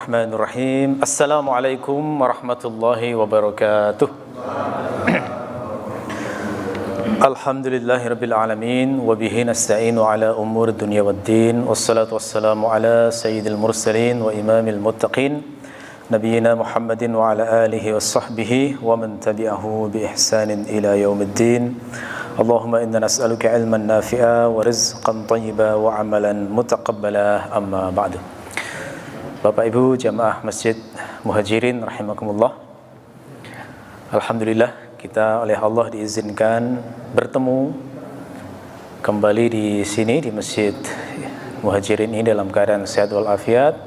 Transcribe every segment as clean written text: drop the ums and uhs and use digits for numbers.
Bismillahirrahmanirrahim. Assalamualaikum warahmatullahi wabarakatuh. Alhamdulillahirabbil alamin wa bihi nasta'inu ala umuri dunya waddin. Wassalatu wassalamu ala sayyidil mursalin wa imamil muttaqin nabiyyina Muhammadin wa ala alihi wassahbihi wa man tabi'ahu bi ihsanin ila yaumiddin. Allahumma inna nas'aluka ilman nafi'a wa rizqan thayyiba wa amalan mutaqabbala, amma ba'du. Bapak Ibu jamaah Masjid Muhajirin rahimakumullah. Alhamdulillah kita oleh Allah diizinkan bertemu kembali di sini di Masjid Muhajirin ini dalam keadaan sehat walafiat.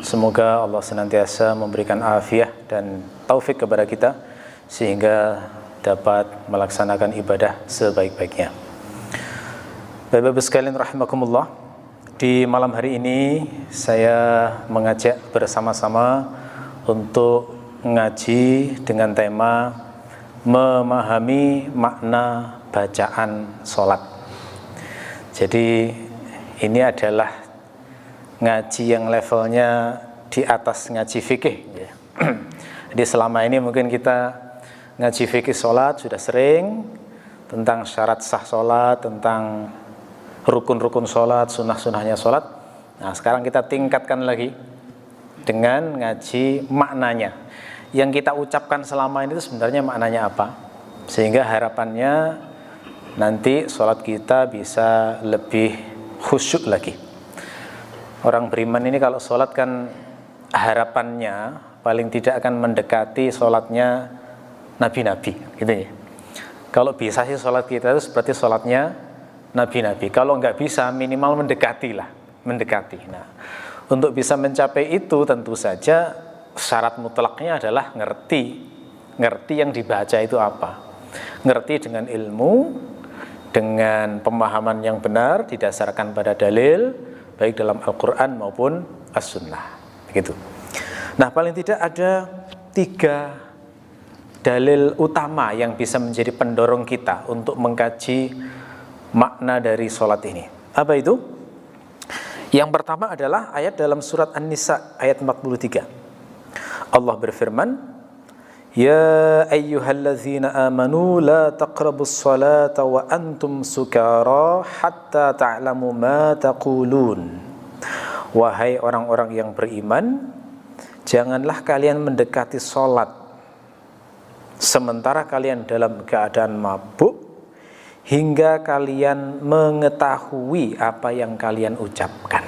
Semoga Allah senantiasa memberikan afiah dan taufik kepada kita sehingga dapat melaksanakan ibadah sebaik-baiknya. Bapak-Ibu sekalian rahimakumullah, di malam hari ini saya mengajak bersama-sama untuk ngaji dengan tema memahami makna bacaan sholat. Jadi ini adalah ngaji yang levelnya di atas ngaji fikih. Jadi selama ini mungkin kita ngaji fikih sholat sudah sering, tentang syarat sah sholat, tentang rukun-rukun sholat, sunnah-sunnahnya sholat. Nah sekarang kita tingkatkan lagi dengan ngaji maknanya. Yang kita ucapkan selama ini itu sebenarnya maknanya apa, sehingga harapannya nanti sholat kita bisa lebih khusyuk lagi. Orang beriman ini kalau sholat kan harapannya paling tidak akan mendekati sholatnya nabi-nabi gitu ya. Kalau bisa sih sholat kita itu seperti sholatnya nabi-nabi. Kalau nggak bisa minimal mendekati. Nah, untuk bisa mencapai itu tentu saja syarat mutlaknya adalah ngerti yang dibaca itu apa, ngerti dengan ilmu, dengan pemahaman yang benar didasarkan pada dalil baik dalam Al-Quran maupun As-Sunnah begitu. Nah paling tidak ada 3 dalil utama yang bisa menjadi pendorong kita untuk mengkaji makna dari sholat ini. Apa itu? Yang pertama adalah ayat dalam surat An-Nisa ayat 43. Allah berfirman, Ya ayyuhallazina amanu la taqrabus salata wa antum sukara hatta ta'lamu ma taqulun. Wahai orang-orang yang beriman, janganlah kalian mendekati sholat sementara kalian dalam keadaan mabuk hingga kalian mengetahui apa yang kalian ucapkan.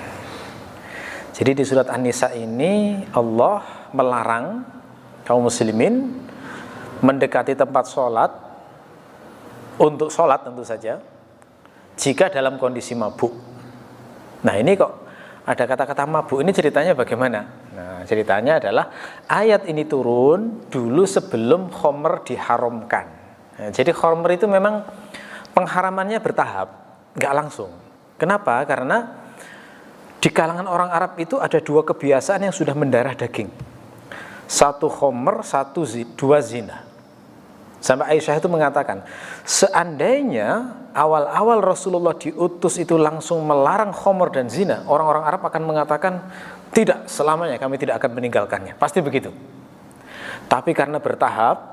Jadi di surat An-Nisa ini Allah melarang kaum muslimin mendekati tempat sholat untuk sholat tentu saja jika dalam kondisi mabuk. Nah ini kok ada kata-kata mabuk, ini ceritanya bagaimana? Nah ceritanya adalah ayat ini turun dulu sebelum khamr diharamkan. Nah, jadi khamr itu memang pengharamannya bertahap, nggak langsung. Kenapa? Karena di kalangan orang Arab itu ada 2 kebiasaan yang sudah mendarah daging. 1 khamr, 2 zina. Sampai Aisyah itu mengatakan, seandainya awal-awal Rasulullah diutus itu langsung melarang khamr dan zina, orang-orang Arab akan mengatakan, tidak, selamanya kami tidak akan meninggalkannya. Pasti begitu. Tapi karena bertahap,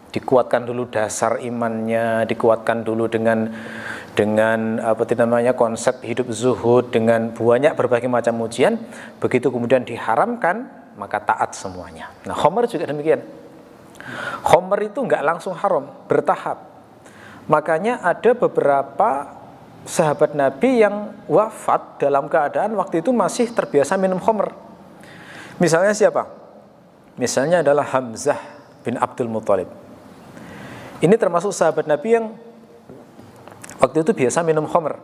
dikuatkan dulu dasar imannya, dikuatkan dulu dengan konsep hidup zuhud, dengan banyak berbagai macam ujian. Begitu kemudian diharamkan, maka taat semuanya. Nah khamr juga demikian. Khamr itu nggak langsung haram, bertahap. Makanya ada beberapa sahabat Nabi yang wafat dalam keadaan waktu itu masih terbiasa minum khamr. Misalnya siapa? Misalnya adalah Hamzah bin Abdul Muthalib. Ini termasuk sahabat Nabi yang waktu itu biasa minum khamr.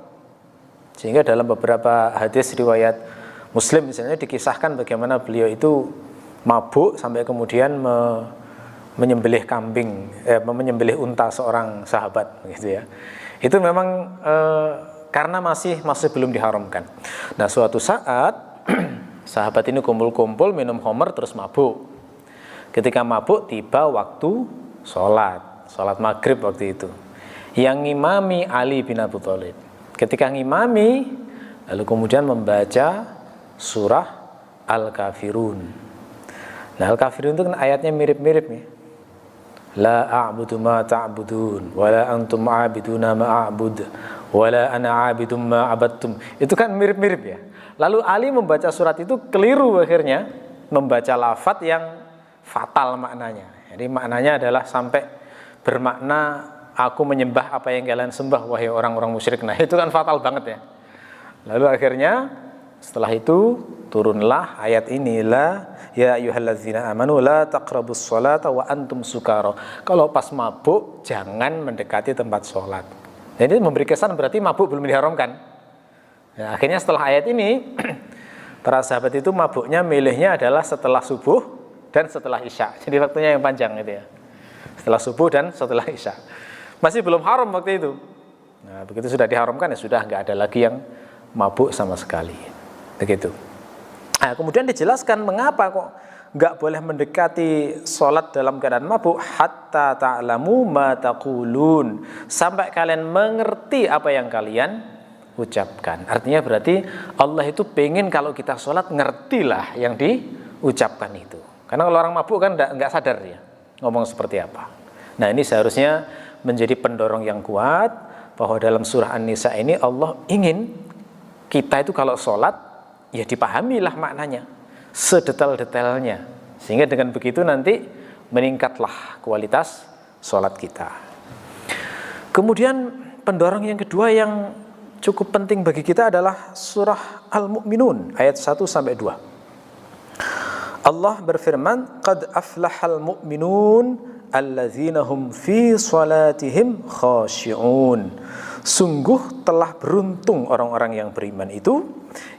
Sehingga dalam beberapa hadis riwayat Muslim misalnya dikisahkan bagaimana beliau itu mabuk sampai kemudian menyembelih menyembelih unta seorang sahabat gitu ya. Itu memang karena masih belum diharamkan. Nah, suatu saat sahabat ini kumpul-kumpul minum khamr terus mabuk. Ketika mabuk tiba waktu sholat maghrib waktu itu. Yang ngimami Ali bin Abi Thalib. Ketika ngimami, lalu kemudian membaca surah Al-Kafirun. Nah, Al-Kafirun itu kan ayatnya mirip-mirip nih. La a'budu ma ta'budun wala antum a'biduna ma a'bud wala ana a'bidum ma abattum. Itu kan mirip-mirip ya. Lalu Ali membaca surat itu keliru, akhirnya membaca lafadz yang fatal maknanya. Jadi maknanya adalah sampai bermakna aku menyembah apa yang kalian sembah wahai orang-orang musyrik. Nah, itu kan fatal banget ya. Lalu akhirnya setelah itu turunlah ayat ini, la ya ayyuhalladzina amanu la taqrabus sholata wa antum sukara. Kalau pas mabuk jangan mendekati tempat sholat. Jadi memberi kesan berarti mabuk belum diharamkan. Nah, akhirnya setelah ayat ini para sahabat itu mabuknya milihnya adalah setelah subuh dan setelah isya. Jadi waktunya yang panjang gitu ya. Setelah subuh dan setelah isya. Masih belum haram waktu itu. Nah, begitu sudah diharamkan ya sudah, nggak ada lagi yang mabuk sama sekali. Begitu. Nah, kemudian dijelaskan mengapa kok nggak boleh mendekati sholat dalam keadaan mabuk, hatta ta'lamu ma taqulun, sampai kalian mengerti apa yang kalian ucapkan. Artinya berarti Allah itu pengen kalau kita sholat ngertilah yang diucapkan itu. Karena kalau orang mabuk kan nggak sadar ya ngomong seperti apa. Nah, ini seharusnya menjadi pendorong yang kuat bahwa dalam surah An-Nisa ini Allah ingin kita itu kalau sholat ya dipahamilah maknanya sedetail-detailnya, sehingga dengan begitu nanti meningkatlah kualitas sholat kita. Kemudian pendorong yang kedua yang cukup penting bagi kita adalah surah Al-Mu'minun ayat 1-2. Allah berfirman, qad aflahal mu'minun alladzina hum fi salatihim khashi'un. Sungguh telah beruntung orang-orang yang beriman itu,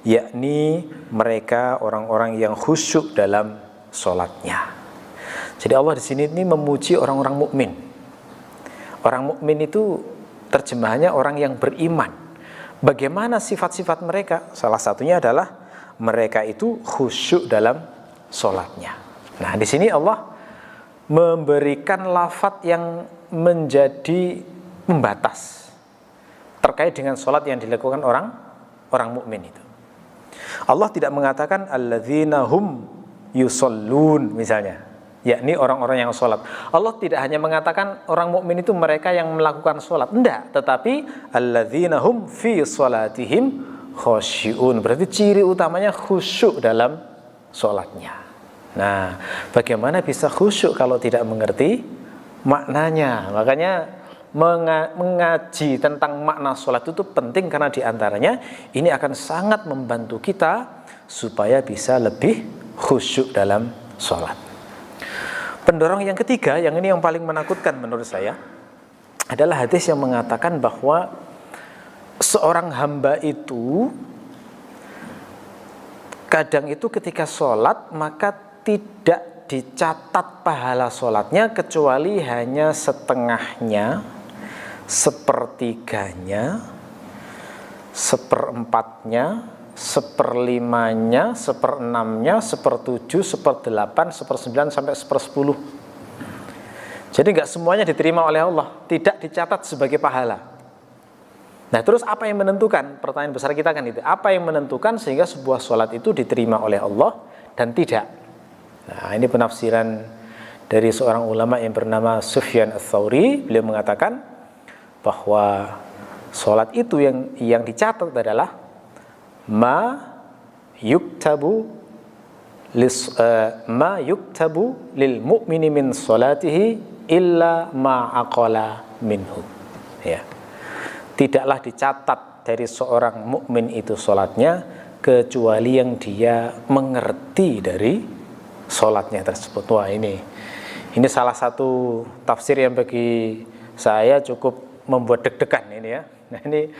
yakni mereka orang-orang yang khusyuk dalam sholatnya. Jadi Allah di sini ini memuji orang-orang mukmin. Orang mukmin itu terjemahannya orang yang beriman. Bagaimana sifat-sifat mereka? Salah satunya adalah mereka itu khusyuk dalam sholatnya. Nah, di sini Allah memberikan lafadz yang menjadi pembatas terkait dengan sholat yang dilakukan orang mukmin itu. Allah tidak mengatakan alladzina hum yushollun misalnya, yakni orang-orang yang sholat. Allah tidak hanya mengatakan orang mukmin itu mereka yang melakukan sholat, enggak, tetapi alladzina hum fi sholatihim khasyi'un, berarti ciri utamanya khusyuk dalam sholatnya. Nah, bagaimana bisa khusyuk kalau tidak mengerti maknanya? Makanya mengaji tentang makna sholat itu penting, karena diantaranya ini akan sangat membantu kita supaya bisa lebih khusyuk dalam sholat. Pendorong yang ketiga, yang ini yang paling menakutkan menurut saya, adalah hadis yang mengatakan bahwa seorang hamba itu kadang itu ketika sholat maka tidak dicatat pahala sholatnya kecuali hanya setengahnya, sepertiganya, seperempatnya, seperlimanya, seperenamnya, sepertujuh, seperdelapan, sepersembilan sampai sepersepuluh. Jadi nggak semuanya diterima oleh Allah, tidak dicatat sebagai pahala. Nah, terus apa yang menentukan? Pertanyaan besar kita kan itu. Apa yang menentukan sehingga sebuah sholat itu diterima oleh Allah dan tidak? Nah, ini penafsiran dari seorang ulama yang bernama Sufyan Ats-Tsauri. Beliau mengatakan bahwa sholat itu yang dicatat adalah ma yuktabu lil mu'mini min sholatihi illa ma aqala minhu. Ya. Tidaklah dicatat dari seorang mukmin itu sholatnya kecuali yang dia mengerti dari sholatnya tersebut. Wah, ini salah satu tafsir yang bagi saya cukup membuat deg-degan ini ya. Nah, ini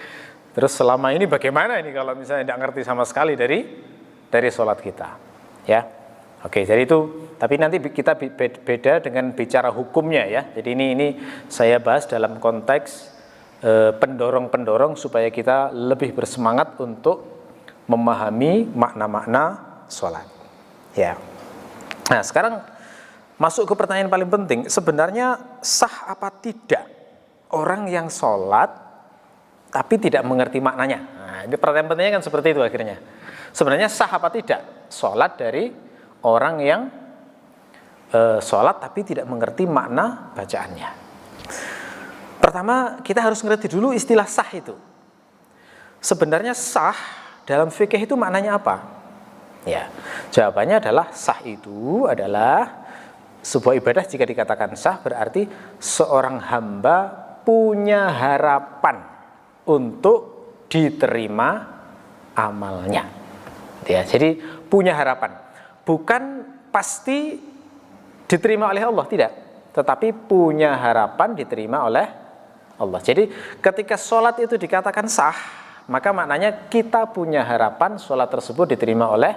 terus selama ini bagaimana ini kalau misalnya tidak ngerti sama sekali dari sholat kita, ya. Oke, jadi itu. Tapi nanti kita beda dengan bicara hukumnya ya. Jadi ini saya bahas dalam konteks pendorong-pendorong supaya kita lebih bersemangat untuk memahami makna-makna sholat. Ya. Nah, sekarang masuk ke pertanyaan paling penting. Sebenarnya sah apa tidak orang yang sholat tapi tidak mengerti maknanya? Nah, ini pertanyaan pentingnya kan seperti itu akhirnya. Sebenarnya sah apa tidak sholat dari orang yang sholat tapi tidak mengerti makna bacaannya? Pertama, kita harus ngerti dulu istilah sah itu. Sebenarnya sah dalam fikih itu maknanya apa? Ya, jawabannya adalah sah itu adalah sebuah ibadah. Jika dikatakan sah berarti seorang hamba punya harapan untuk diterima amalnya. Ya, jadi punya harapan, bukan pasti diterima oleh Allah, tidak, tetapi punya harapan diterima oleh Allah. Jadi ketika sholat itu dikatakan sah, maka maknanya kita punya harapan sholat tersebut diterima oleh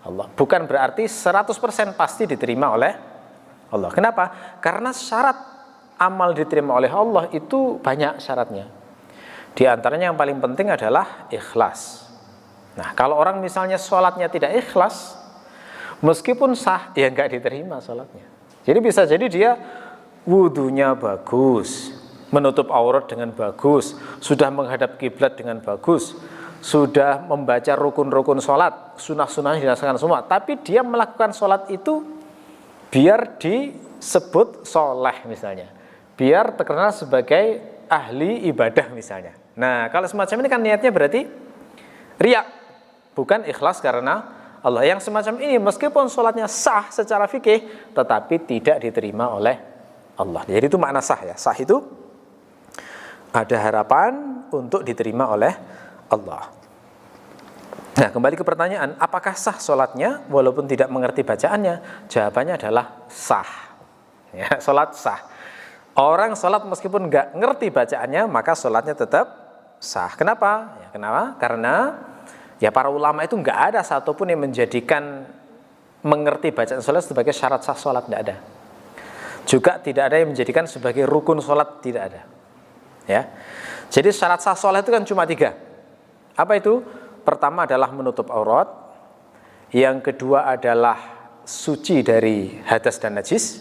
Allah. Bukan berarti 100% pasti diterima oleh Allah. Kenapa? Karena syarat amal diterima oleh Allah itu banyak syaratnya. Di antaranya yang paling penting adalah ikhlas. Nah, kalau orang misalnya sholatnya tidak ikhlas, meskipun sah, ya nggak diterima sholatnya. Jadi bisa jadi dia wudunya bagus, menutup aurat dengan bagus, sudah menghadap kiblat dengan bagus, sudah membaca rukun-rukun sholat, sunnah-sunnahnya dilaksanakan semua, tapi dia melakukan sholat itu biar disebut soleh misalnya, biar terkenal sebagai ahli ibadah misalnya. Nah, kalau semacam ini kan niatnya berarti riya, bukan ikhlas karena Allah. Yang semacam ini meskipun sholatnya sah secara fikih, tetapi tidak diterima oleh Allah. Jadi itu makna sah ya. Sah itu ada harapan untuk diterima oleh Allah. Nah, kembali ke pertanyaan, apakah sah sholatnya walaupun tidak mengerti bacaannya? Jawabannya adalah sah. Ya, sholat sah. Orang sholat meskipun nggak ngerti bacaannya, maka sholatnya tetap sah. Kenapa? Ya, kenapa? Karena ya para ulama itu nggak ada satupun yang menjadikan mengerti bacaan sholat sebagai syarat sah sholat, nggak ada. Juga tidak ada yang menjadikan sebagai rukun sholat, tidak ada. Ya, jadi syarat sah sholat itu kan cuma 3. Apa itu? Pertama adalah menutup aurat, yang kedua adalah suci dari hadas dan najis,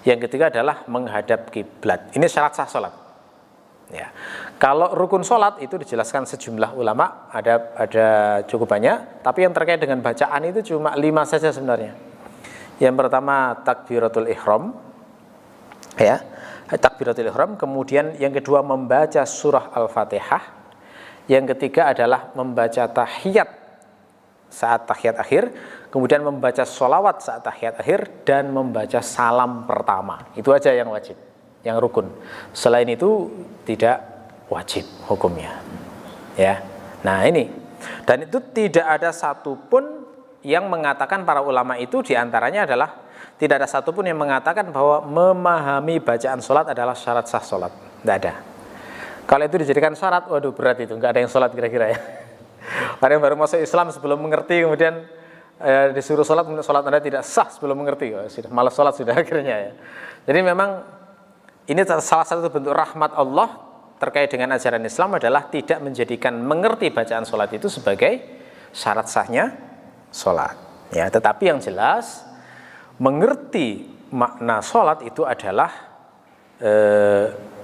yang ketiga adalah menghadap kiblat. Ini syarat sah sholat. Ya. Kalau rukun sholat itu dijelaskan sejumlah ulama, ada cukup banyak, tapi yang terkait dengan bacaan itu cuma 5 saja sebenarnya. Yang pertama takbiratul ihram, ya, takbiratul ihram. Kemudian yang kedua membaca surah Al-Fatihah. Yang ketiga adalah membaca tahiyat saat tahiyat akhir, kemudian membaca sholawat saat tahiyat akhir, dan membaca salam pertama. Itu aja yang wajib, yang rukun. Selain itu tidak wajib hukumnya. Ya. Nah, ini. Dan itu tidak ada satupun yang mengatakan, para ulama itu diantaranya adalah tidak ada satupun yang mengatakan bahwa memahami bacaan sholat adalah syarat sah sholat. Tidak ada. Kalau itu dijadikan syarat, waduh berat itu, nggak ada yang sholat kira-kira ya. Orang yang baru masuk Islam sebelum mengerti, kemudian disuruh sholat Anda tidak sah sebelum mengerti, sudah malas sholat sudah akhirnya ya. Jadi memang ini salah satu bentuk rahmat Allah terkait dengan ajaran Islam adalah tidak menjadikan mengerti bacaan sholat itu sebagai syarat sahnya sholat. Ya, tetapi yang jelas mengerti makna sholat itu adalah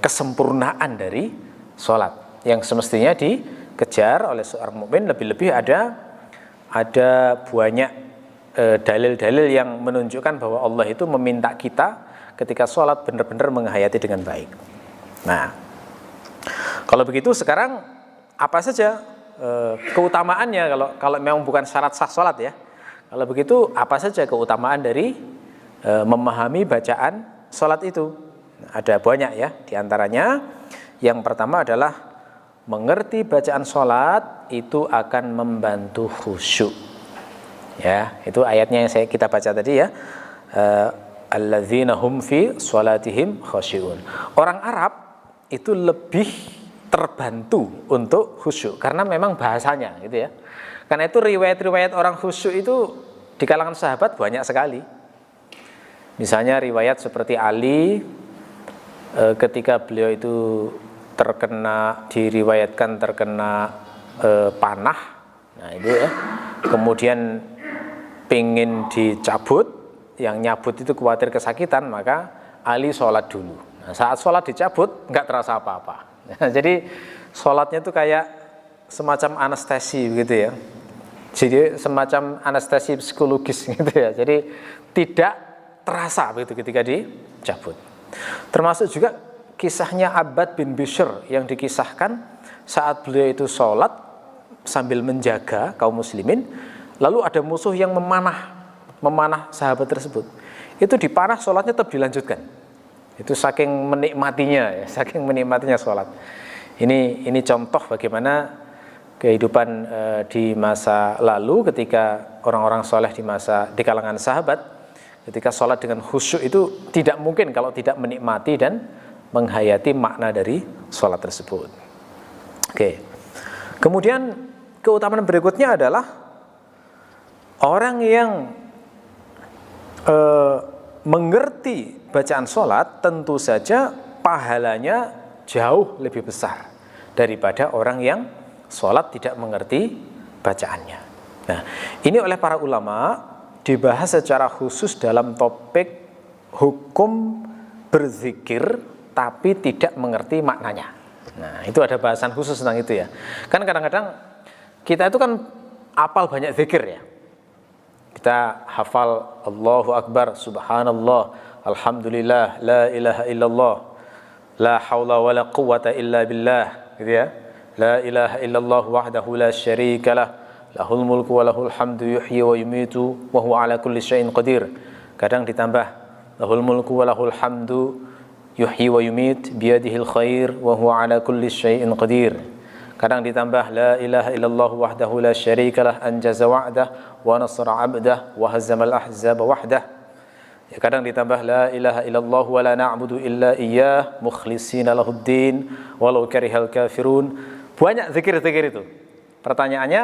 kesempurnaan dari sholat yang semestinya dikejar oleh seorang mukmin. Lebih-lebih ada banyak dalil-dalil yang menunjukkan bahwa Allah itu meminta kita ketika sholat benar-benar menghayati dengan baik. Nah, kalau begitu sekarang apa saja keutamaannya kalau memang bukan syarat sah sholat ya? Kalau begitu apa saja keutamaan dari memahami bacaan sholat itu? Ada banyak ya. Di antaranya yang pertama adalah mengerti bacaan sholat itu akan membantu khusyuk. Ya, itu ayatnya yang kita baca tadi ya. Alladzina hum fi sholatihim khasyi'un. Orang Arab itu lebih terbantu untuk khusyuk karena memang bahasanya gitu ya. Karena itu riwayat-riwayat orang khusyuk itu di kalangan sahabat banyak sekali. Misalnya riwayat seperti Ali ketika beliau itu diriwayatkan terkena panah, nah itu ya, kemudian pingin dicabut, yang nyabut itu khawatir kesakitan, maka Ali sholat dulu. Nah, saat sholat dicabut nggak terasa apa-apa. Nah, jadi sholatnya itu kayak semacam anestesi begitu ya. Jadi semacam anestesi psikologis gitu ya. Jadi tidak terasa begitu ketika dicabut. Termasuk juga kisahnya Abbad bin Bishr yang dikisahkan saat beliau itu sholat sambil menjaga kaum muslimin, lalu ada musuh yang memanah sahabat tersebut. Itu dipanah, sholatnya tetap dilanjutkan. Itu saking menikmatinya ya, saking menikmatinya sholat. Ini contoh bagaimana kehidupan di masa lalu ketika orang-orang soleh di kalangan sahabat, ketika sholat dengan khusyuk itu tidak mungkin kalau tidak menikmati dan menghayati makna dari sholat tersebut. Oke. Kemudian keutamaan berikutnya adalah orang yang mengerti bacaan sholat tentu saja pahalanya jauh lebih besar daripada orang yang sholat tidak mengerti bacaannya. Nah, ini oleh para ulama dibahas secara khusus dalam topik hukum berzikir tapi tidak mengerti maknanya. Nah, itu ada bahasan khusus tentang itu ya. Kan kadang-kadang kita itu kan hafal banyak zikir ya. Kita hafal Allahu Akbar, Subhanallah, Alhamdulillah, La ilaha illallah, La hawla wa la quwwata illa billah, gitu ya. La ilaha illallah wahdahu la syarika lah, lahul mulku wa lahul hamdu yuhyi wa yumitu wa huwa ala kulli syai'in qadir. Kadang ditambah lahul mulku wa lahul hamdu yuhyi wa yumit biyadihil khair wa huwa ala kulli syai'in qadir. Kadang ditambah la ilaha illallah wahdahu la syarika lah, anjaza wa'dah wa nasra 'abdah wa hazamal ahzaba wahdah. Ya, kadang ditambah la ilaha illallah wa la na'budu illa iyyah mukhlishina lahuddin walau karihal kafirun. Banyak zikir-zikir itu. Pertanyaannya,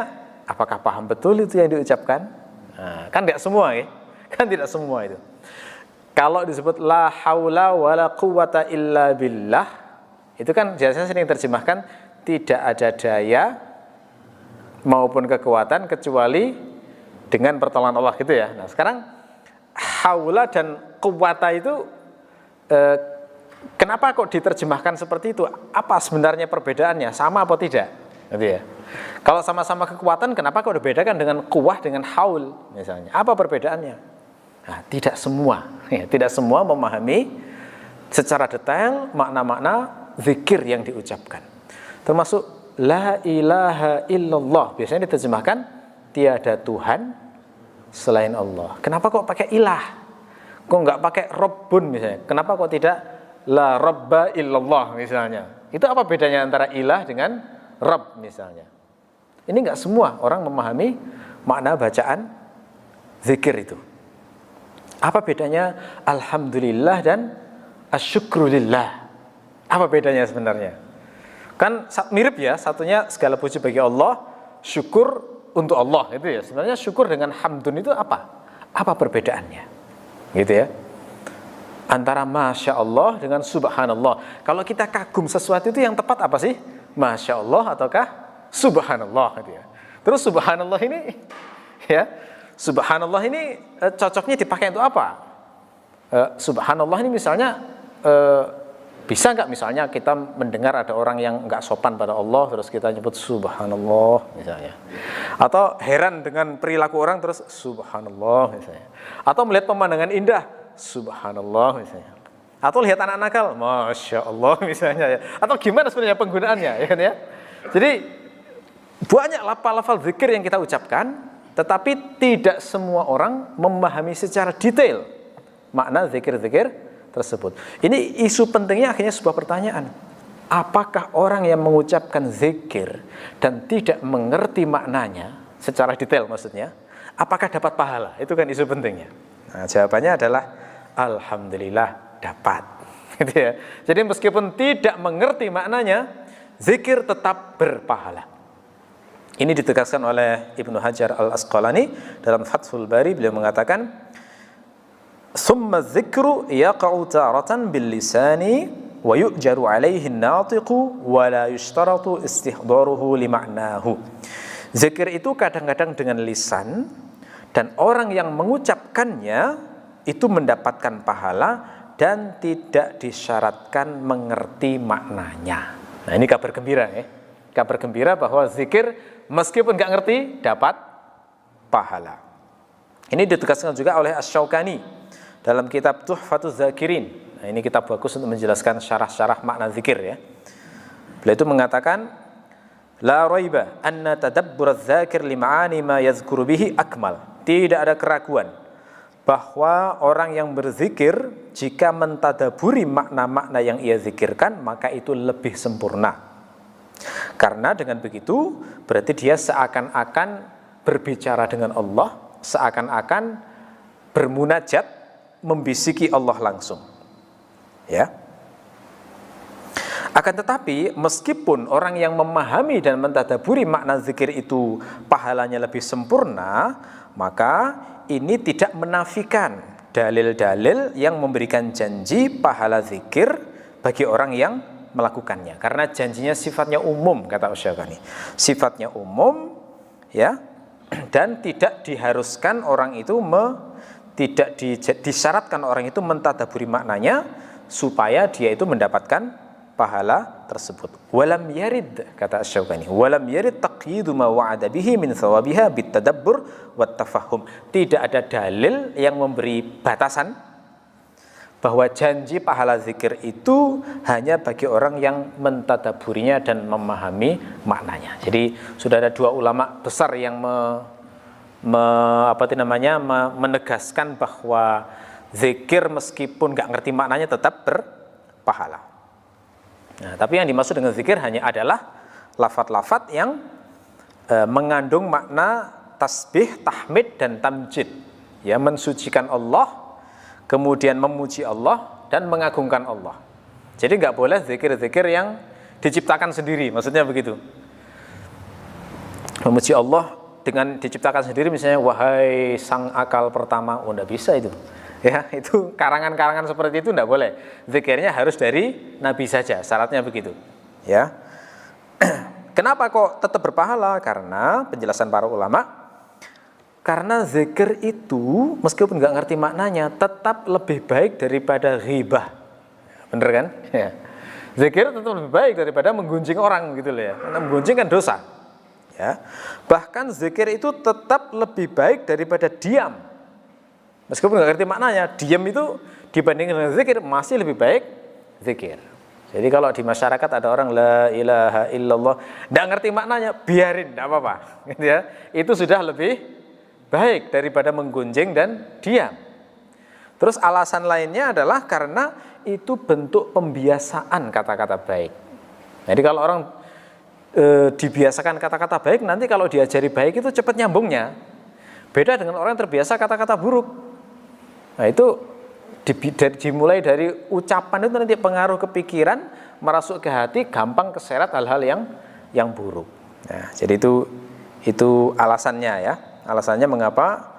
apakah paham betul itu yang diucapkan? Nah, kan tidak semua ya. Kan tidak semua itu. Kalau disebut la haula wa la quwwata illa billah, itu kan biasanya sering terjemahkan tidak ada daya maupun kekuatan kecuali dengan pertolongan Allah gitu ya. Nah, sekarang haula dan quwwata itu kenapa kok diterjemahkan seperti itu? Apa sebenarnya perbedaannya? Sama atau tidak? Gitu ya. Kalau sama-sama kekuatan, kenapa kok dibedakan dengan quwwah dengan haul misalnya? Apa perbedaannya? Nah, tidak semua, ya, tidak semua memahami secara detail makna-makna zikir yang diucapkan. Termasuk la ilaha illallah, biasanya diterjemahkan tiada Tuhan selain Allah. Kenapa kok pakai ilah? Kok nggak pakai Rabbun misalnya? Kenapa kok tidak la Rabba illallah misalnya? Itu apa bedanya antara ilah dengan Rabb misalnya? Ini nggak semua orang memahami makna bacaan zikir itu. Apa bedanya alhamdulillah dan asyukrulillah? Apa bedanya sebenarnya? Kan mirip ya, satunya segala puji bagi Allah, syukur untuk Allah itu ya. Sebenarnya syukur dengan hamdun itu apa? Apa perbedaannya? Gitu ya. Antara Masya Allah dengan Subhanallah. Kalau kita kagum sesuatu itu yang tepat apa sih? Masya Allah ataukah Subhanallah gitu ya. Terus Subhanallah ini ya, Subhanallah ini cocoknya dipakai untuk apa? Subhanallah ini misalnya bisa nggak misalnya kita mendengar ada orang yang nggak sopan pada Allah terus kita nyebut Subhanallah misalnya, atau heran dengan perilaku orang terus Subhanallah misalnya, atau melihat pemandangan indah Subhanallah misalnya, atau lihat anak nakal Masya Allah misalnya ya. Atau gimana sebenarnya penggunaannya ya kan ya. Jadi banyak lafal-lafal zikir yang kita ucapkan, tetapi tidak semua orang memahami secara detail makna zikir-zikir tersebut. Ini isu pentingnya akhirnya sebuah pertanyaan. Apakah orang yang mengucapkan zikir dan tidak mengerti maknanya secara detail maksudnya, apakah dapat pahala? Itu kan isu pentingnya. Nah, jawabannya adalah alhamdulillah dapat. Gitu ya. Jadi meskipun tidak mengerti maknanya, zikir tetap berpahala. Ini ditegaskan oleh Ibnu Hajar Al-Asqalani dalam Fathul Bari. Beliau mengatakan, "Tsumma dzikru yaqa'u taratan bil lisani wa yu'jaru 'alaihi an-natiqu wa la yushtaratu istihdaruhu li ma'nahu." Zikir itu kadang-kadang dengan lisan dan orang yang mengucapkannya itu mendapatkan pahala dan tidak disyaratkan mengerti maknanya. Nah, ini kabar gembira ya. Kabar gembira bahwa zikir meskipun nggak ngerti dapat pahala. Ini ditegaskan juga oleh Asy-Syaukani dalam kitab Tuhfatuz Dzakirin. Nah, ini kitab bagus untuk menjelaskan syarah-syarah makna zikir ya. Beliau itu mengatakan, la raiba anna tadabbur adz-dzakir li ma'ani ma yadhkuru bihi akmal. Tidak ada keraguan bahwa orang yang berzikir jika mentadaburi makna-makna yang ia zikirkan, maka itu lebih sempurna. Karena dengan begitu berarti dia seakan-akan berbicara dengan Allah, seakan-akan bermunajat, membisiki Allah langsung. Ya. Akan tetapi meskipun orang yang memahami dan mentadaburi makna zikir itu pahalanya lebih sempurna, maka ini tidak menafikan dalil-dalil yang memberikan janji pahala zikir bagi orang yang melakukannya, karena janjinya sifatnya umum, kata Asy-Syaukani. Sifatnya umum ya, dan tidak diharuskan orang itu tidak disyaratkan orang itu mentadaburi maknanya supaya dia itu mendapatkan pahala tersebut. Walam yarid, kata Asy-Syaukani, walam yarid taqyidu ma wa'ada bihi min thawabiha bitadabbur wat tafahum. Tidak ada dalil yang memberi batasan bahwa janji pahala zikir itu hanya bagi orang yang mentadaburinya dan memahami maknanya. Jadi sudah ada dua ulama besar yang menegaskan bahwa zikir meskipun nggak ngerti maknanya tetap berpahala. Nah, tapi yang dimaksud dengan zikir hanya adalah lafaz-lafaz yang mengandung makna tasbih, tahmid dan tamjid, ya, mensucikan Allah, kemudian memuji Allah dan mengagungkan Allah. Jadi nggak boleh zikir-zikir yang diciptakan sendiri, maksudnya begitu. Memuji Allah dengan diciptakan sendiri, misalnya wahai sang akal pertama, oh nggak bisa itu. Ya, itu karangan-karangan seperti itu nggak boleh. Zikirnya harus dari Nabi saja, syaratnya begitu. Ya. Kenapa kok tetap berpahala? Karena penjelasan para ulama, karena zikir itu meskipun nggak ngerti maknanya tetap lebih baik daripada ghibah. Bener kan? Ya. Zikir tetap lebih baik daripada menggunjing orang gitu loh ya. Karena menggunjing kan dosa. Ya. Bahkan zikir itu tetap lebih baik daripada diam. Meskipun nggak ngerti maknanya, diam itu dibandingkan dengan zikir masih lebih baik zikir. Jadi kalau di masyarakat ada orang la ilaha illallah, nggak ngerti maknanya, biarin, nggak apa-apa. Gitu ya. Itu sudah lebih baik daripada menggunjing dan diam. Terus alasan lainnya adalah karena itu bentuk pembiasaan kata-kata baik. Jadi kalau orang dibiasakan kata-kata baik, nanti kalau diajari baik itu cepat nyambungnya. Beda dengan orang yang terbiasa kata-kata buruk. Nah itu dimulai dari ucapan itu nanti pengaruh ke pikiran, merasuk ke hati, gampang keseret hal-hal yang buruk. Nah, jadi itu alasannya ya. Alasannya mengapa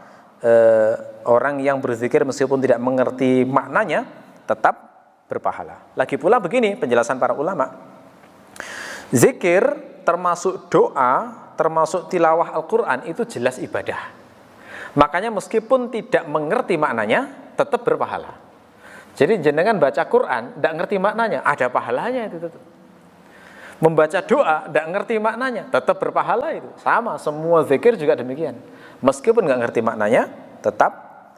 orang yang berzikir meskipun tidak mengerti maknanya tetap berpahala. Lagi pula begini penjelasan para ulama. Zikir termasuk doa, termasuk tilawah Al-Quran itu jelas ibadah. Makanya meskipun tidak mengerti maknanya tetap berpahala. Jadi jenengan baca Quran tidak ngerti maknanya, ada pahalanya itu tetap. Membaca doa tidak ngerti maknanya tetap berpahala itu. Sama, semua zikir juga demikian. Meskipun nggak ngerti maknanya tetap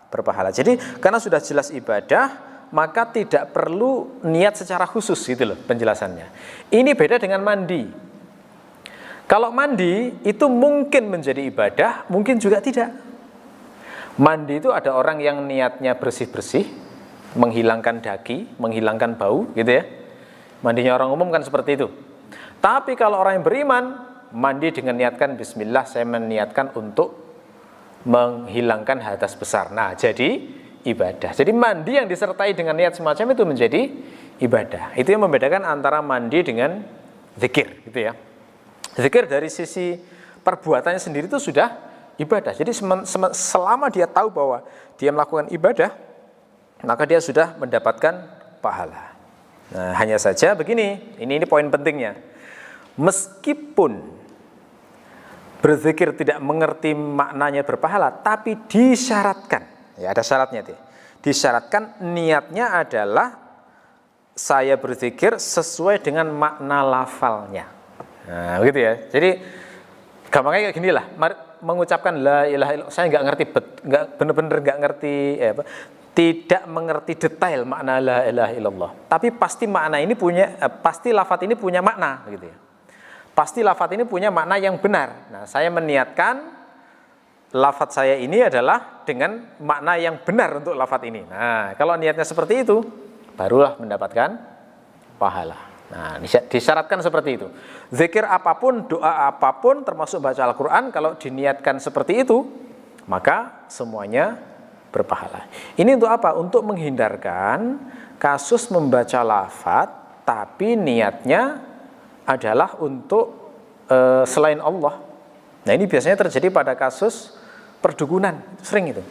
berpahala. Jadi karena sudah jelas ibadah, maka tidak perlu niat secara khusus gitu loh penjelasannya. Ini beda dengan mandi. Kalau mandi itu mungkin menjadi ibadah, mungkin juga tidak. Mandi itu ada orang yang niatnya bersih-bersih, menghilangkan daki, menghilangkan bau gitu ya. Mandinya orang umum kan seperti itu. Tapi kalau orang yang beriman, mandi dengan niatkan bismillah, saya meniatkan untuk menghilangkan hadas besar. Nah, jadi ibadah. Jadi mandi yang disertai dengan niat semacam itu menjadi ibadah. Itu yang membedakan antara mandi dengan zikir gitu ya. Zikir dari sisi perbuatannya sendiri itu sudah ibadah. Jadi selama dia tahu bahwa dia melakukan ibadah, maka dia sudah mendapatkan pahala. Nah, hanya saja begini, ini poin pentingnya. Meskipun berzikir tidak mengerti maknanya berpahala, tapi disyaratkan, ya ada syaratnya tuh. Disyaratkan niatnya adalah saya berzikir sesuai dengan makna lafalnya. Nah, begitu ya. Jadi gampangnya kayak gini lah. mengucapkan la ilaha illallah, saya nggak ngerti, nggak benar-benar nggak ngerti, tidak mengerti detail makna la ilaha illallah. Tapi pasti makna ini punya, pasti lafadz ini punya makna, gitu ya. Pasti lafadz ini punya makna yang benar. Nah, saya meniatkan lafadz saya ini adalah dengan makna yang benar untuk lafadz ini. Nah, kalau niatnya seperti itu, barulah mendapatkan pahala. Nah, disyaratkan seperti itu. Zikir apapun, doa apapun, termasuk baca Al-Quran, kalau diniatkan seperti itu, maka semuanya berpahala. Ini untuk apa? Untuk menghindarkan kasus membaca lafadz, tapi niatnya adalah untuk selain Allah. Nah, ini biasanya terjadi pada kasus perdukunan, sering itu.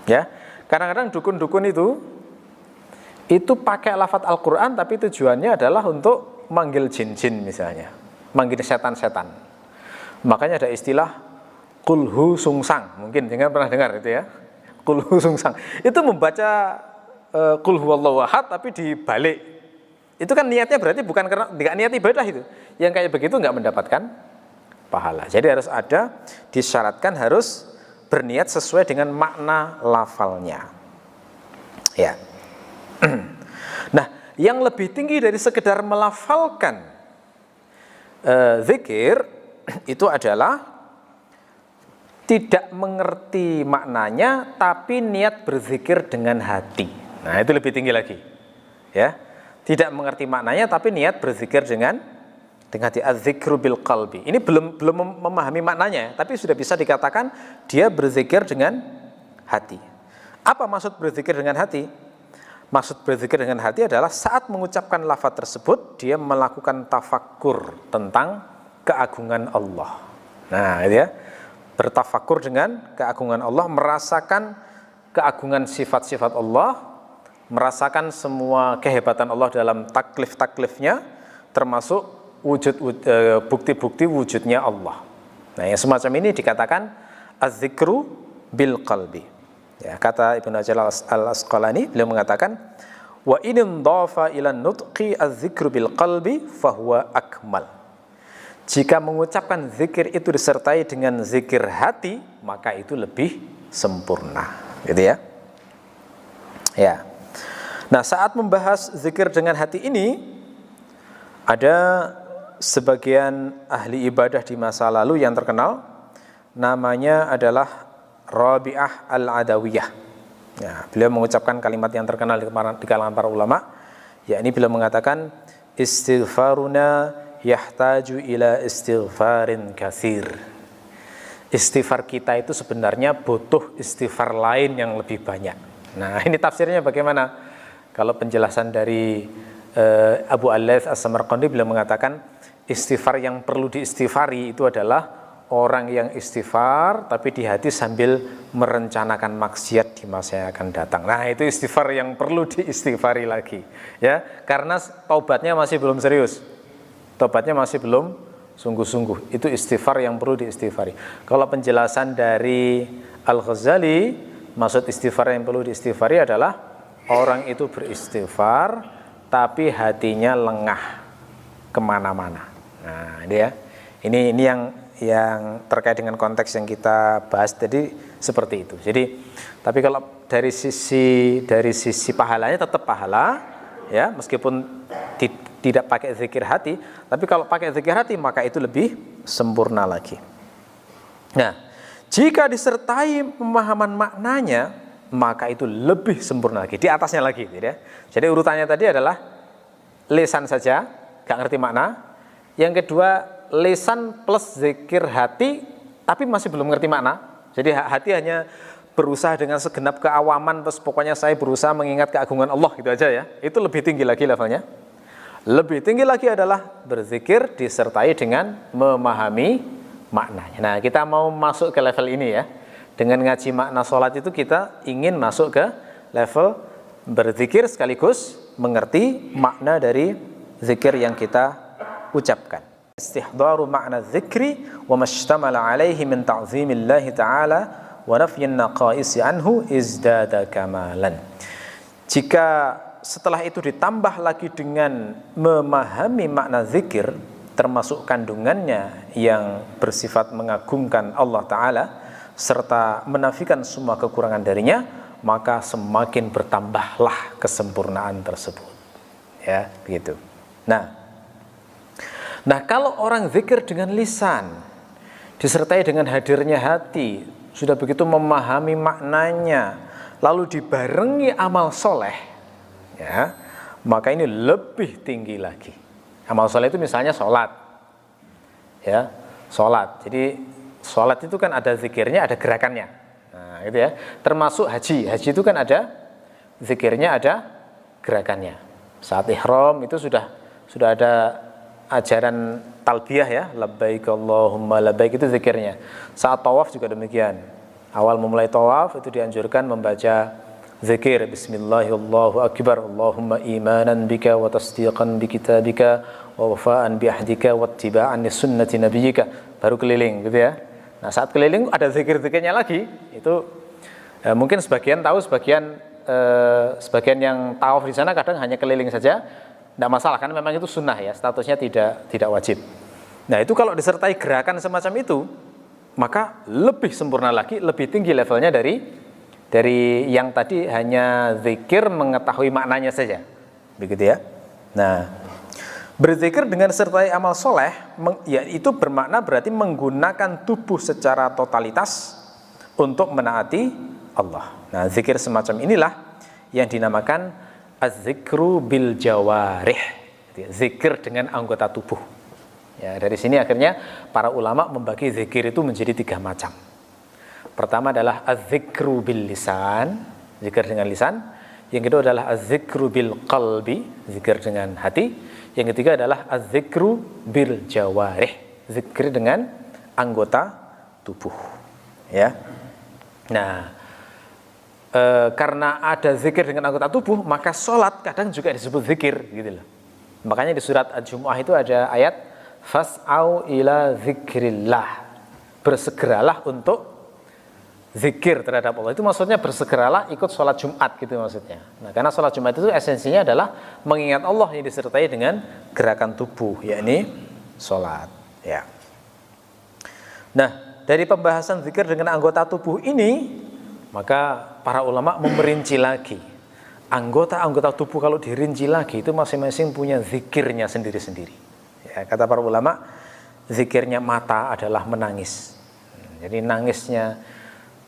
Ya, kadang-kadang dukun-dukun itu pakai lafadz Al-Quran tapi tujuannya adalah untuk manggil jin-jin misalnya, manggil setan-setan. Makanya ada istilah kulhu sungsang, mungkin jangan pernah dengar itu ya, kulhu sungsang. Itu membaca kulhu wallahu ahad tapi dibalik. Itu kan niatnya berarti bukan karena tidak niat ibadah itu. Yang kayak begitu nggak mendapatkan pahala. Jadi harus ada, disyaratkan harus berniat sesuai dengan makna lafalnya. Ya. Nah, yang lebih tinggi dari sekedar melafalkan zikir itu adalah tidak mengerti maknanya tapi niat berzikir dengan hati. Nah, itu lebih tinggi lagi. Ya. Tidak mengerti maknanya tapi niat berzikir dengan hati. Az-zikru bil qalbi. Ini belum memahami maknanya, tapi sudah bisa dikatakan dia berzikir dengan hati. Apa maksud berzikir dengan hati? Maksud berzikir dengan hati adalah saat mengucapkan lafaz tersebut, dia melakukan tafakkur tentang keagungan Allah. Nah, itu ya. Bertafakur dengan keagungan Allah, merasakan keagungan sifat-sifat Allah, merasakan semua kehebatan Allah dalam taklif-taklifnya, termasuk bukti-bukti wujudnya Allah. Nah, yang semacam ini dikatakan az-zikru bil qalbi. Ya, kata Ibnu Hajar al-Asqalani, beliau mengatakan wa in dhafa ila nutqi az-zikru bil qalbi fahuwa akmal. Jika mengucapkan zikir itu disertai dengan zikir hati, maka itu lebih sempurna, gitu ya. Ya. Nah, saat membahas zikir dengan hati ini, ada sebagian ahli ibadah di masa lalu yang terkenal, namanya adalah Rabi'ah Al-Adawiyah. Ya, beliau mengucapkan kalimat yang terkenal di kalangan para ulama, yakni beliau mengatakan istighfaruna yahtaju ila istighfarin katsir. Istighfar kita itu sebenarnya butuh istighfar lain yang lebih banyak. Nah, ini tafsirnya bagaimana? Kalau penjelasan dari Abu Al-Laits As-Samarqandi, beliau mengatakan istighfar yang perlu diistighfari itu adalah orang yang istighfar tapi di hati sambil merencanakan maksiat di masa yang akan datang. Nah, itu istighfar yang perlu diistighfari lagi, ya, karena taubatnya masih belum serius. Taubatnya masih belum sungguh-sungguh. Itu istighfar yang perlu diistighfari. Kalau penjelasan dari Al-Ghazali, maksud istighfar yang perlu diistighfari adalah orang itu beristighfar tapi hatinya lengah kemana-mana. Nah, dia ini yang terkait dengan konteks yang kita bahas tadi seperti itu. Jadi, tapi kalau dari sisi pahalanya tetap pahala, ya, meskipun tidak pakai zikir hati, tapi kalau pakai zikir hati maka itu lebih sempurna lagi. Nah, jika disertai pemahaman maknanya, maka itu lebih sempurna lagi, di atasnya lagi, ya. Jadi urutannya tadi adalah lisan saja, gak ngerti makna. Yang kedua, lisan plus zikir hati, tapi masih belum ngerti makna. Jadi hati hanya berusaha dengan segenap keawaman, terus pokoknya saya berusaha mengingat keagungan Allah, gitu aja ya. Itu lebih tinggi lagi levelnya. Lebih tinggi lagi adalah berzikir disertai dengan memahami maknanya. Nah, kita mau masuk ke level ini ya. Dengan ngaji makna sholat itu kita ingin masuk ke level berzikir sekaligus mengerti makna dari zikir yang kita ucapkan. Istihdaru makna zikri wa mashtamala alaihi min ta'zimillahi ta'ala wa nafyin naqaisi anhu izdada kamalan. Jika setelah itu ditambah lagi dengan memahami makna zikir, termasuk kandungannya yang bersifat mengagungkan Allah Ta'ala serta menafikan semua kekurangan darinya, maka semakin bertambahlah kesempurnaan tersebut. Ya, begitu. Nah, kalau orang zikir dengan lisan disertai dengan hadirnya hati, sudah begitu memahami maknanya, lalu dibarengi amal soleh, ya, maka ini lebih tinggi lagi. Amal soleh itu misalnya sholat, ya, sholat. Jadi sholat itu kan ada zikirnya, ada gerakannya, nah, gitu ya. Termasuk haji itu kan ada zikirnya, ada gerakannya. Saat ihram itu sudah ada ajaran talbiyah, ya, labbaik Allahumma labbaik, itu zikirnya. Saat tawaf juga demikian. Awal memulai tawaf itu dianjurkan membaca zikir bismillahirrahmanirrahim akbar, Allahumma imanan bika wa tasdiqan bi kitabika wa wafa'an bi ahdika wa ittiba'an li sunnati nabiyyika, baru keliling, gitu ya. Nah, saat keliling ada zikir-zikirnya lagi. Itu mungkin sebagian tahu, sebagian yang tawaf di sana kadang hanya keliling saja. Tidak masalah, karena memang itu sunnah, ya, statusnya tidak wajib. Nah, itu kalau disertai gerakan semacam itu, maka lebih sempurna lagi, lebih tinggi levelnya dari yang tadi hanya zikir mengetahui maknanya saja, begitu ya. Nah, berzikir dengan sertai amal soleh, ya, itu bermakna berarti menggunakan tubuh secara totalitas untuk menaati Allah. Nah, zikir semacam inilah yang dinamakan az-zikru bil jawarih, zikir dengan anggota tubuh. Ya, dari sini akhirnya para ulama membagi zikir itu menjadi 3 macam. Pertama adalah az-zikru bil lisan, zikir dengan lisan. Yang kedua adalah az-zikru bil qalbi, zikir dengan hati. Yang ketiga adalah az-zikru bil jawarih, zikir dengan anggota tubuh. Ya. Nah, karena ada zikir dengan anggota tubuh, maka sholat kadang juga disebut zikir, gitu loh. Makanya di surat Al-Jumu'ah itu ada ayat fas'au ila zikrillah, bersegeralah untuk zikir terhadap Allah. Itu maksudnya bersegeralah ikut sholat Jumat, gitu maksudnya. Nah, karena sholat Jumat itu esensinya adalah mengingat Allah yang disertai dengan gerakan tubuh, yakni sholat, ya. Nah, dari pembahasan zikir dengan anggota tubuh ini, maka para ulama memerinci lagi. Anggota-anggota tubuh kalau dirinci lagi itu masing-masing punya zikirnya sendiri-sendiri. Ya, kata para ulama, zikirnya mata adalah menangis. Jadi nangisnya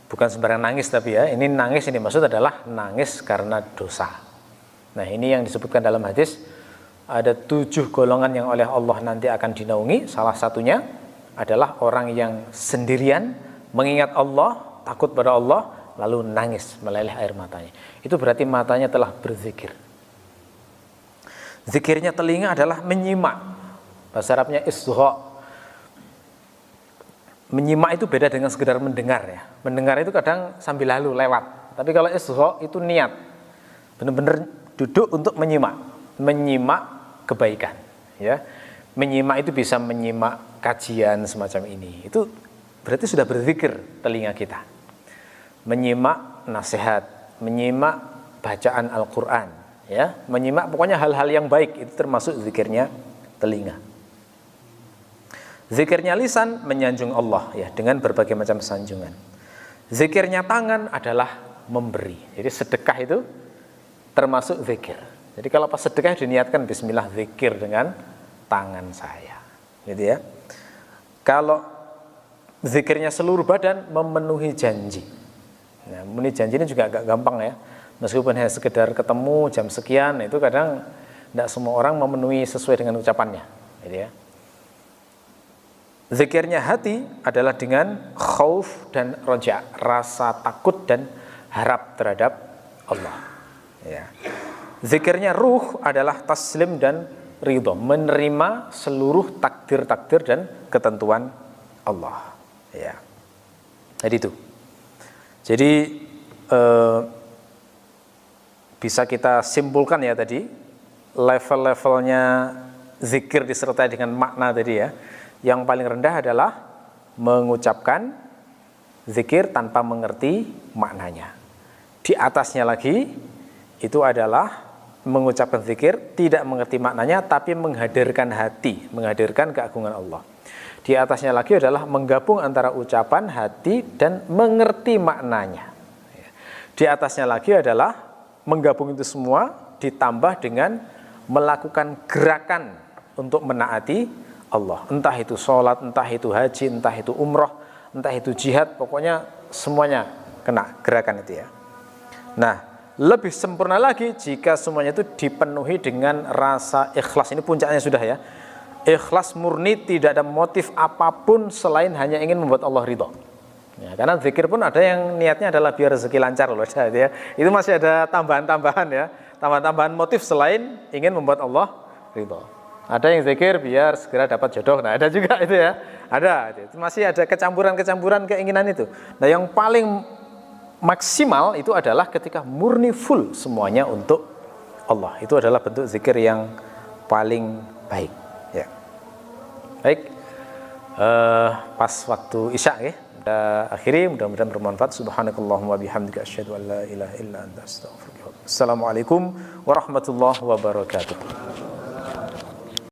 bukan sembarang nangis, tapi ya, ini nangis ini maksud adalah nangis karena dosa. Nah, ini yang disebutkan dalam hadis, ada 7 golongan yang oleh Allah nanti akan dinaungi. Salah satunya adalah orang yang sendirian mengingat Allah, takut pada Allah, lalu nangis meleleh air matanya. Itu berarti matanya telah berzikir. Zikirnya telinga adalah menyimak. Bahasa Arabnya isgha. Menyimak itu beda dengan sekedar mendengar, ya. Mendengar itu kadang sambil lalu lewat. Tapi kalau isgha itu niat. Benar-benar duduk untuk menyimak. Menyimak kebaikan, ya. Menyimak itu bisa menyimak kajian semacam ini. Itu berarti sudah berzikir telinga kita. Menyimak nasihat, menyimak bacaan Al-Quran, ya, menyimak pokoknya hal-hal yang baik, itu termasuk zikirnya telinga. Zikirnya lisan menyanjung Allah, ya, dengan berbagai macam sanjungan. Zikirnya tangan adalah memberi. Jadi sedekah itu termasuk zikir. Jadi kalau pas sedekah diniatkan bismillah, zikir dengan tangan saya, gitu ya. Kalau zikirnya seluruh badan, memenuhi janji. Nah, memenuhi janji ini juga agak gampang, ya. Meskipun hanya sekedar ketemu jam sekian, itu kadang tidak semua orang memenuhi sesuai dengan ucapannya, gitu ya. Zikirnya hati adalah dengan khauf dan roja, rasa takut dan harap terhadap Allah, ya. Zikirnya ruh adalah taslim dan ridho, menerima seluruh takdir-takdir dan ketentuan Allah, ya. Jadi itu. Jadi bisa kita simpulkan, ya, tadi level-levelnya zikir disertai dengan makna tadi, ya. Yang paling rendah adalah mengucapkan zikir tanpa mengerti maknanya. Di atasnya lagi itu adalah mengucapkan zikir, tidak mengerti maknanya, tapi menghadirkan hati, menghadirkan keagungan Allah. Di atasnya lagi adalah menggabung antara ucapan, hati, dan mengerti maknanya. Di atasnya lagi adalah menggabung itu semua, ditambah dengan melakukan gerakan untuk menaati Allah. Entah itu sholat, entah itu haji, entah itu umroh, entah itu jihad, pokoknya semuanya kena gerakan itu ya. Nah, lebih sempurna lagi jika semuanya itu dipenuhi dengan rasa ikhlas. Ini puncaknya sudah ya. Ikhlas murni, tidak ada motif apapun selain hanya ingin membuat Allah ridho. Ya, karena zikir pun ada yang niatnya adalah biar rezeki lancar loh ya. Itu masih ada tambahan-tambahan ya. Tambahan-tambahan motif selain ingin membuat Allah ridho. Ada yang zikir biar segera dapat jodoh. Nah, ada juga itu ya. Ada. Itu masih ada kecampuran-kecampuran keinginan itu. Nah, yang paling maksimal itu adalah ketika murni full semuanya untuk Allah. Itu adalah bentuk zikir yang paling baik. Ya. Baik. Pas waktu Isya ya. Kita akhiri, mudah-mudahan bermanfaat. Subhanakallahumma bihamdika asyhadu an la ilaha illa anta astaghfiruka wa atubu ilaik. Assalamualaikum warahmatullahi wabarakatuh.